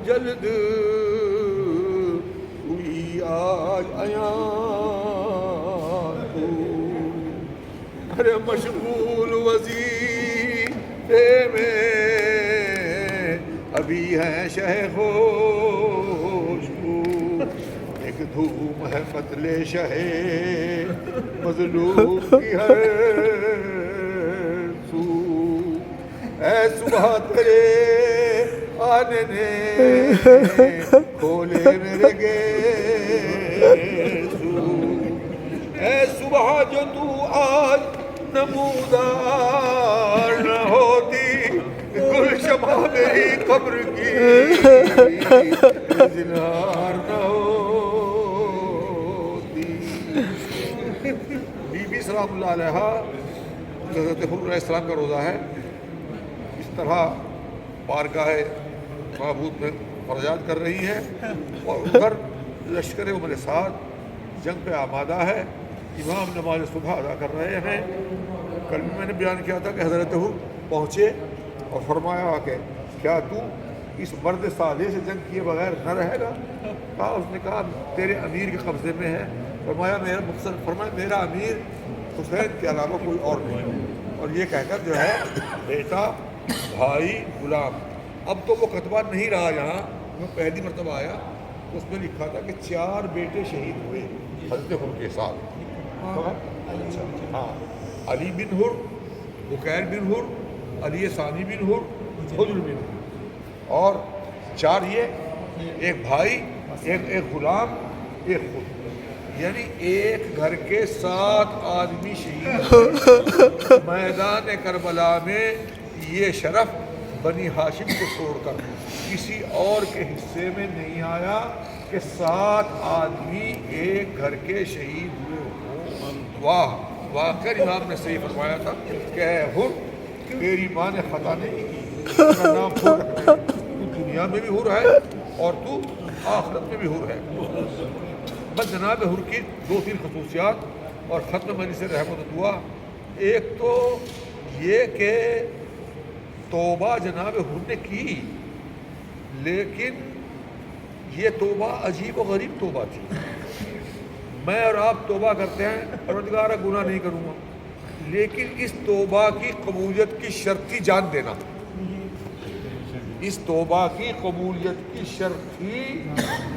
جلد ہوئی آج عیان تو، ارے مشغول وظیفے میں ابھی ہے شہ خوشبو، ایک دھوم ہے فتل شہ مظلوم کی ہر سو، اے صبح تیرے آنے نے کھولے میرے گیسو، اے صبح جو تو آج نمودار نہ ہوتی، گلشمہ میری قبر کی زنہار نہ ہوتی۔ بی بی سلام اللہ علیہ حضرت حر علیہ السلام کا روزہ ہے، اس طرح بارگاہ معبود میں فریاد کر رہی ہیں، اور ادھر لشکر عمر سعد جنگ پہ آمادہ ہے، امام نماز صبح ادا کر رہے ہیں۔ کل بھی میں نے بیان کیا تھا کہ حضرت حر پہنچے اور فرمایا کہ کیا تو اس مرد صالح سے جنگ کیے بغیر نہ رہے گا؟ کہا، اس نے کہا تیرے امیر کے قبضے میں ہے۔ فرمایا میرا مقصد، فرمایا میرا امیر حسین کے علاوہ کوئی اور نہیں، اور یہ کہہ کر جو ہے بیٹا بھائی غلام، اب تو وہ کتبہ نہیں رہا یہاں، میں پہلی مرتبہ آیا تو اس میں لکھا تھا کہ 4 بیٹے شہید ہوئے حضرت حر کے ساتھ، ہاں، علی بن حر، بکیر بن حر، علی ثانی بن حر، حجر بن حر، اور 4 یہ، ایک بھائی، ایک غلام، ایک خود، یعنی ایک گھر کے 7 آدمی شہید ہوئے میدان کربلا میں۔ یہ شرف بنی ہاشم کو چھوڑ کر کسی اور کے حصے میں نہیں آیا کہ 7 آدمی ایک گھر کے شہید ہوئے ہوں۔ واہ، واقعی امام نے صحیح فرمایا تھا کہ اے حر، تیری ماں نے خطا نہیں کی، تیرا نام حر ہے، تو دنیا میں بھی حر ہے اور تو آخرت میں بھی حر ہے۔ بس جناب حر کی 2-3 خصوصیات اور ختم منی سے رحمت دعا۔ ایک تو یہ کہ توبہ جناب حر نے کی، لیکن یہ توبہ عجیب و غریب توبہ تھی۔ میں اور آپ توبہ کرتے ہیں پروردگارا گناہ نہیں کروں گا، لیکن اس توبہ کی قبولیت کی شرط تھی جان دینا، اس توبہ کی قبولیت کی شرط تھی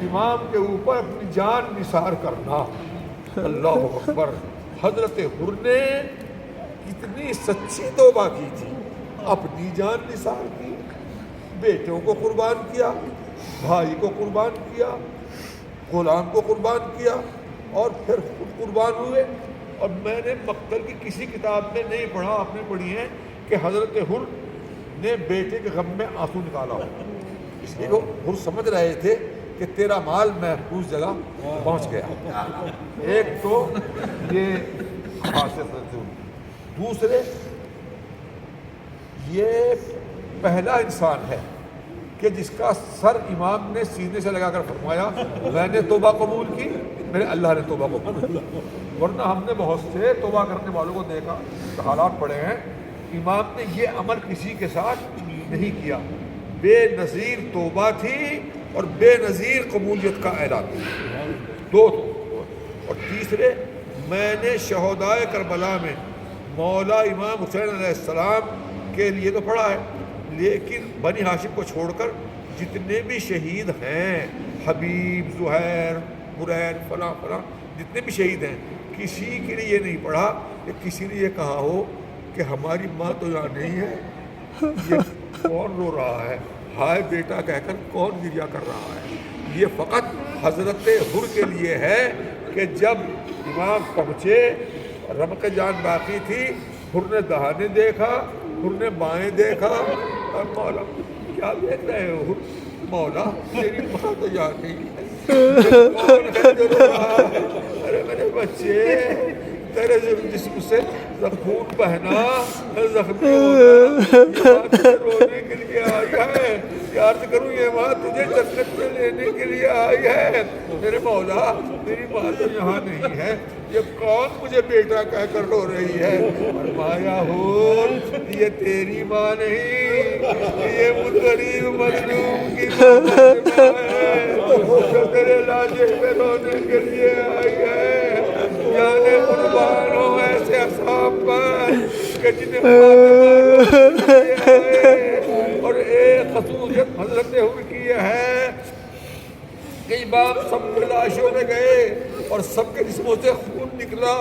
امام کے اوپر اپنی جان نثار کرنا۔ اللہ اکبر، حضرت حر نے کتنی سچی توبہ کی تھی، اپنی جان نثار کی، بیٹوں کو قربان کیا، بھائی کو قربان کیا، غلام کو قربان کیا، اور پھر خود قربان ہوئے۔ اور میں نے مقتل کی کسی کتاب میں نہیں پڑھا، آپ نے پڑھی ہے کہ حضرت حر نے بیٹے کے غم میں آنسو نکالا ہو، اس لیے وہ حر سمجھ رہے تھے کہ تیرا مال محفوظ جگہ پہنچ گیا۔ ایک تو یہ خاصیت، دوسرے یہ پہلا انسان ہے کہ جس کا سر امام نے سینے سے لگا کر فرمایا میں نے توبہ قبول کی، میرے اللہ نے توبہ قبول کی۔ ورنہ ہم نے بہت سے توبہ کرنے والوں کو دیکھا، حالات پڑے ہیں، امام نے یہ عمل کسی کے ساتھ نہیں کیا۔ بے نظیر توبہ تھی اور بے نظیر قبولیت کا اعلان تھی، دو۔ اور تیسرے، میں نے شہدائے کربلا میں مولا امام حسین علیہ السلام کے لیے تو پڑھا ہے، لیکن بنی ہاشم کو چھوڑ کر جتنے بھی شہید ہیں، حبیب، زہیر، برین، فلاں فلاں، جتنے بھی شہید ہیں، کسی کے لیے یہ نہیں پڑھا کہ کسی نے یہ کہا ہو کہ ہماری ماں تو یہاں نہیں ہے، یہ کون رو رہا ہے، ہائے بیٹا کہہ کر کون گریہ کر رہا ہے۔ یہ فقط حضرت حر کے لیے ہے کہ جب امام پہنچے، رمق جان باقی تھی، حر نے دہانے دیکھا، حر نے بائیں دیکھا، اور مولا کیا دیکھ رہے ہو حر؟ مولا میری ماں تو یہاں نہیں ہے، کون ہے جو رو رہا ہے؟ ارے میرے بچے، تیرے جسم سے خون بہنا زخمی ہونا، یہ ماں تجھے رونے کے لیے آئی ہے، یہ عرض کروں یہ ماں تجھے جنت میں لینے کے لیے آئی ہے۔ میرے مولا میری ماں تو یہاں نہیں ہے، یہ کون مجھے بیٹا کہہ کر رو رہی ہے؟ فرمایا ہور یہ تیری ماں نہیں، یہ غریب مظلوم کی ماں ہے جو تیرے لاشے پہ رونے کے لیے آئی ہے۔ جانے قربان ہو ایسے اصحاب پر کہ جنہیں فاطمہ آئے۔ اور ایک خصوصیت حضرت حور کی یہ ہے کہ امام سب کے لاشوں میں گئے اور سب کے جسموں سے خون نکلا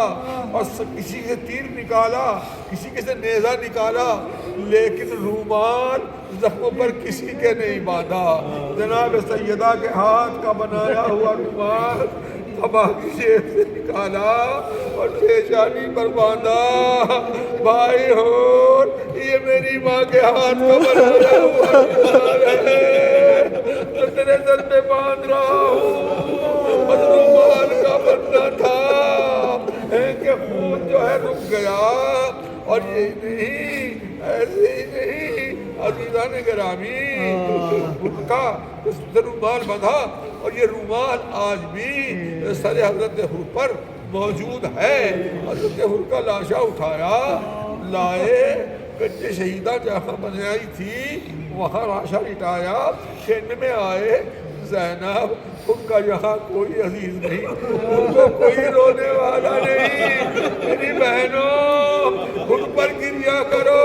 اور کسی سے تیر نکالا، کسی کے سے نیزہ نکالا، لیکن رومال زخموں پر کسی کے نہیں باندھا۔ جناب سیدہ کے ہاتھ کا بنایا ہوا رومال ابا کی جیب سے نکالا اور پیشانی پر باندھا۔ بھائی ہور یہ میری ماں کے ہاتھ کا بنایا ہوا رومال ہے تو تیرے سر پہ باندھ رہا ہوں، بس رومال کا بننا تھا کہ خون جو ہے رک گیا۔ اور یہ نہیں، ایسے ہی نہیں، عزیزان گرامی ان کا رومال بندھا اور یہ رومال آج بھی سر حضرت حور پر موجود ہے۔ حضرت حور کا لاشا اٹھایا، لائے کچے شہیدہ جہاں بنائی تھی وہاں لاشا لٹایا، خیمے میں آئے، زینب ان کا یہاں کوئی عزیز نہیں، ان کو کوئی رونے والا نہیں۔ میری بہنوں ان پر گریا کرو،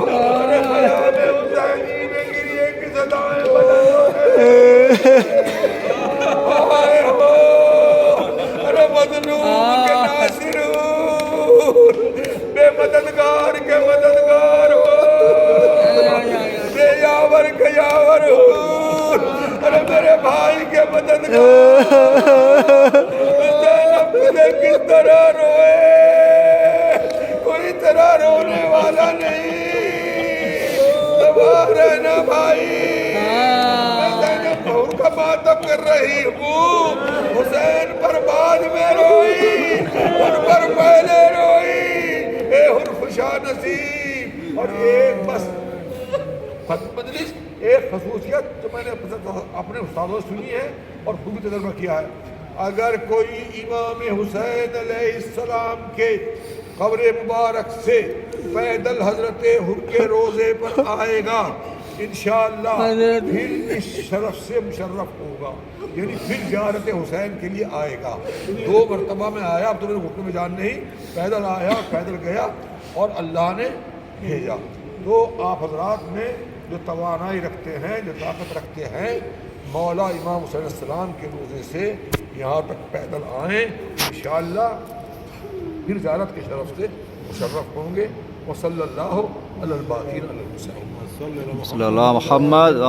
ارے خیام حسینی میں گریے کی صدائیں بلند آئے ہو، ارے مظلوم کے ناصر ہو، بے مددگار کے مددگار ہو، بے یاور کے یاور ہو، ارے میرے بھائی کے مددگار۔ زینب تجھے کس طرح روئے، کوئی طرح رونے والا نہیں، دبا رہنا بھائی۔ میں زینب حور کا ماتم کر رہی ہوں، حسین پر بعد میں روئی، ان پر پہلے روئی۔ اے حور خوشا نصیب۔ اور ایک بس مجلس ایک خصوصیت جو میں نے اپنے استادوں سے سنی ہے اور خود بھی تجربہ کیا ہے، اگر کوئی امام حسین علیہ السلام کے قبر مبارک سے پیدل حضرت حور کے روضے پر آئے گا انشاءاللہ پھر اس شرف سے مشرف ہوگا، یعنی پھر زیارت حسین کے لیے آئے گا۔ 2 مرتبہ میں آیا، اب تو میرے گھٹنے میں جان نہیں، پیدل آیا پیدل گیا اور اللہ نے بھیجا۔ تو آپ حضرات میں جو توانائی رکھتے ہیں، جو طاقت رکھتے ہیں، مولا امام حسین علیہ السلام کے روزے سے یہاں تک پیدل آئیں، انشاءاللہ پھر زیارت کے شرف سے مشرف ہوں گے۔ وصلی اللہ علی الباقین علی الحسین صلی اللہ محمد